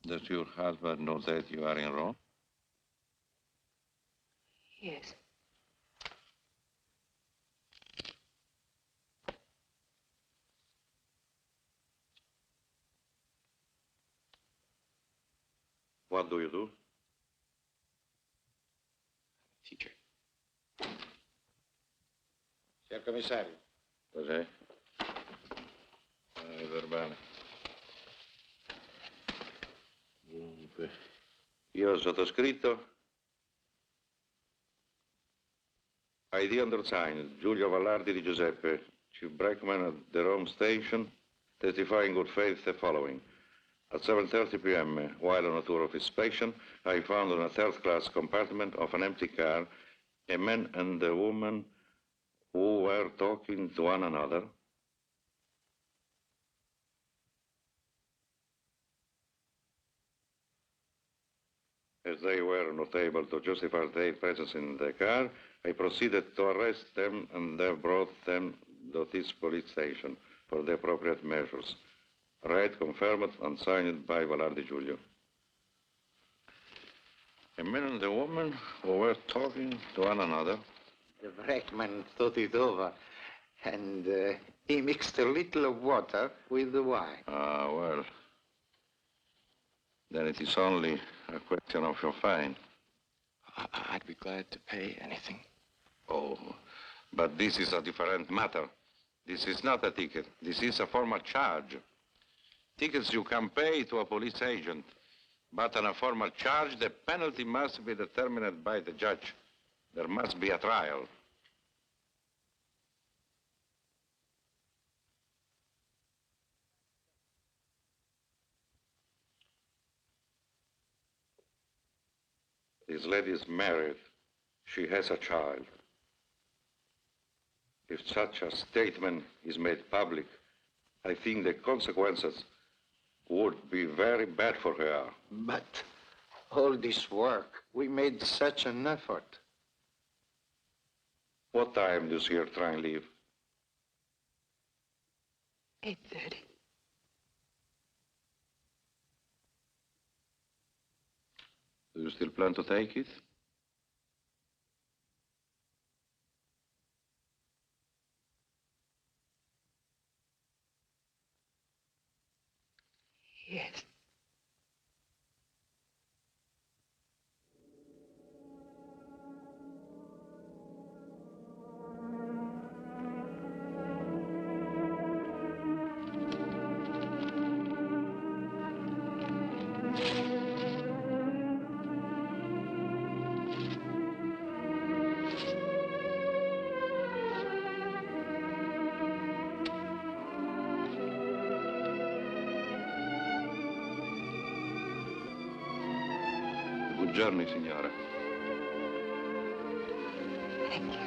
Does your husband know that you are in Rome? Yes. What do you do? Teacher. Signor Commissario. Cos'è? Il verbale. Dunque, io ho sottoscritto. ID undersigned, Giulio Vallardi di Giuseppe, Chief Brakeman at the Rome Station, testify in good faith the following. At 7:30 p.m., while on a tour of inspection, I found in a third-class compartment of an empty car a man and a woman who were talking to one another. As they were not able to justify their presence in the car, I proceeded to arrest them and brought them to this police station for the appropriate measures. Read, confirmed, and signed by Vallardi Giulio. A man and a woman who were talking to one another. The brakeman thought it over, and he mixed a little of water with the wine. Ah, well. Then it is only a question of your fine. I'd be glad to pay anything. Oh, but this is a different matter. This is not a ticket. This is a formal charge. Tickets you can pay to a police agent. But on a formal charge, the penalty must be determined by the judge. There must be a trial. This lady is married. She has a child. If such a statement is made public, I think the consequences would be very bad for her. But all this work, we made such an effort. What time does your train leave? 8:30. Do you still plan to take it? Yes. Good journey, signora. Thank you.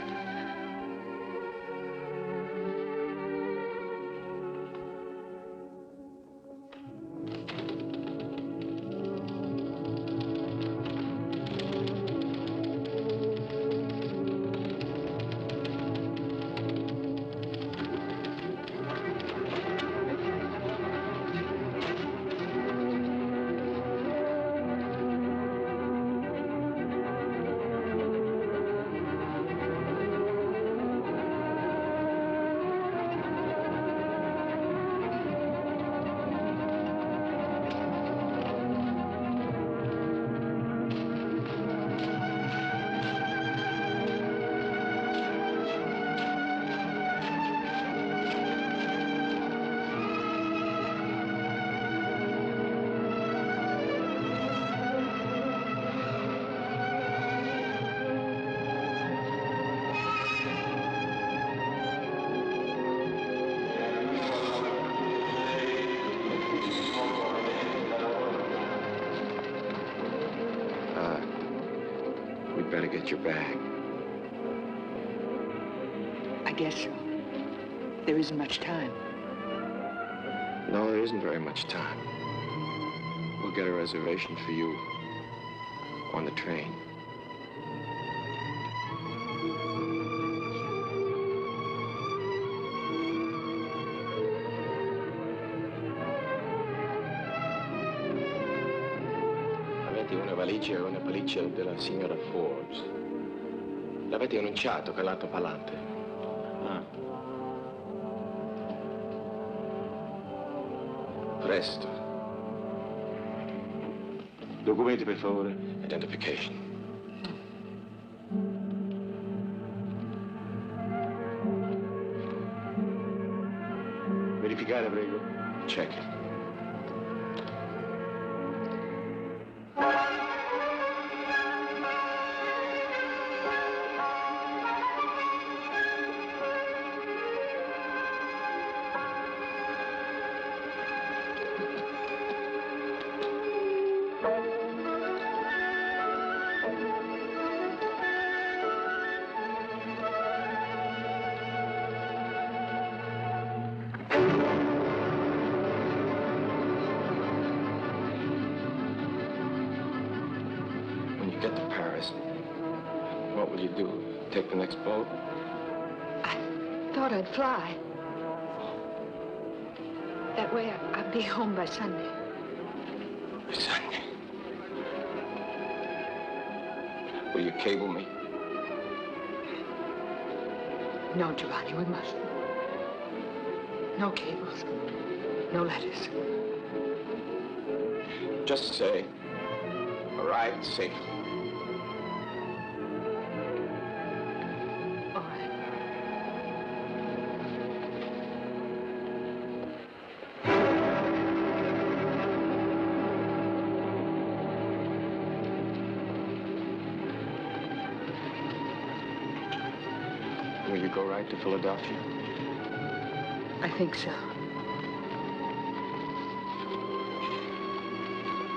We'd better get your bag. I guess so. There isn't much time. No, there isn't very much time. We'll get a reservation for you on the train. Avete una valigia e una pelliccia della signora Forbes. L'avete annunciato che l'altro palante. Presto. Documenti, per favore. Identification. Verificare, prego. Check it. Get to Paris. What will you do? Take the next boat? I thought I'd fly. That way I'd be home by Sunday. Sunday? Will you cable me? No, Giovanni, we mustn't. No cables. No letters. Just say, arrived safely. All right. Will you go right to Philadelphia? I think so.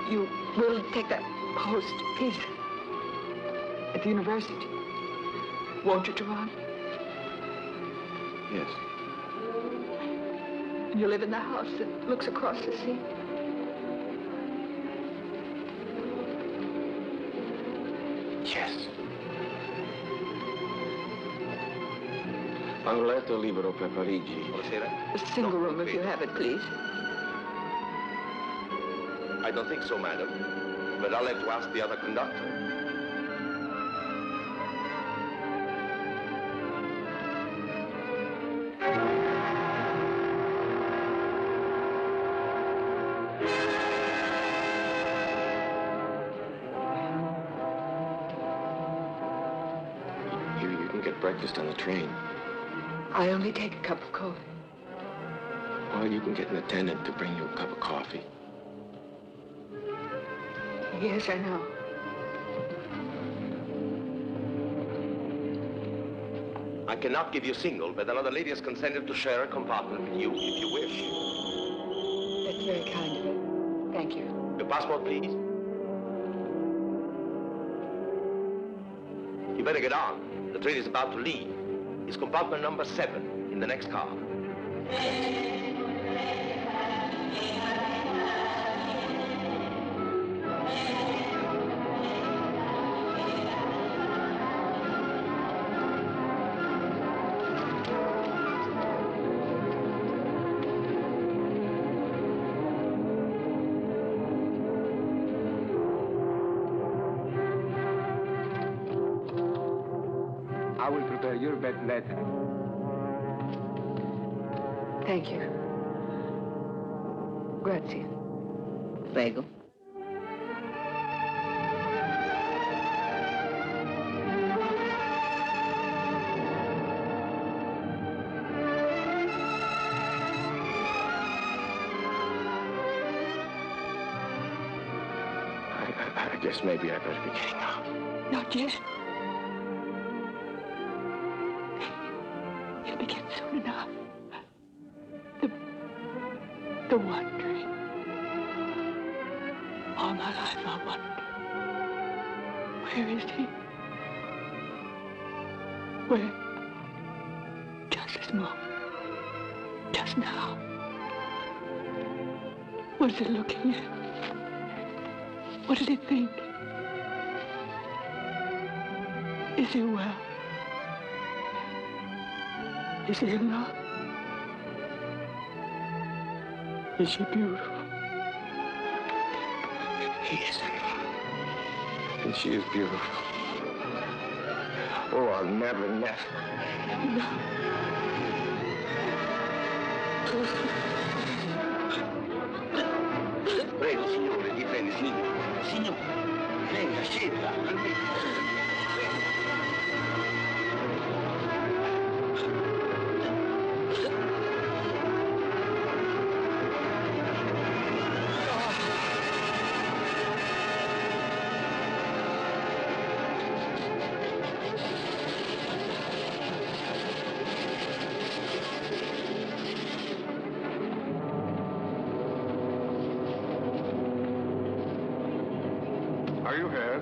You will take that post, please, at the university. Won't you, Jerome? Yes. You live in the house that looks across the sea? Yes. Un letto libero per Parigi. Buonasera. A single room, if you have it, please. I don't think so, madam. But I'll have to ask the other conductor. You can get breakfast on the train. I only take a cup of coffee. Or you can get an attendant to bring you a cup of coffee. Yes, I know. I cannot give you single, but another lady has consented to share a compartment with you if you wish. That's very kind of you. Thank you. Your passport, please. You better get on. The train is about to leave. It's compartment number 7 in the next car. I will prepare your bed later. Thank you. Grazie. Prego. I guess maybe I better be getting out. Not yet. You'll begin soon enough. The wondering. All my life I wondered. Where is he? Where? Just this moment. Just now. What is it looking at? What did he think? Is he well? Is he in love? Is she beautiful? He is in love. And she is beautiful. Oh, I'll never. No. Prego, signore, di prendi, signore. Signore, venga, scenda, almeno. Are you here?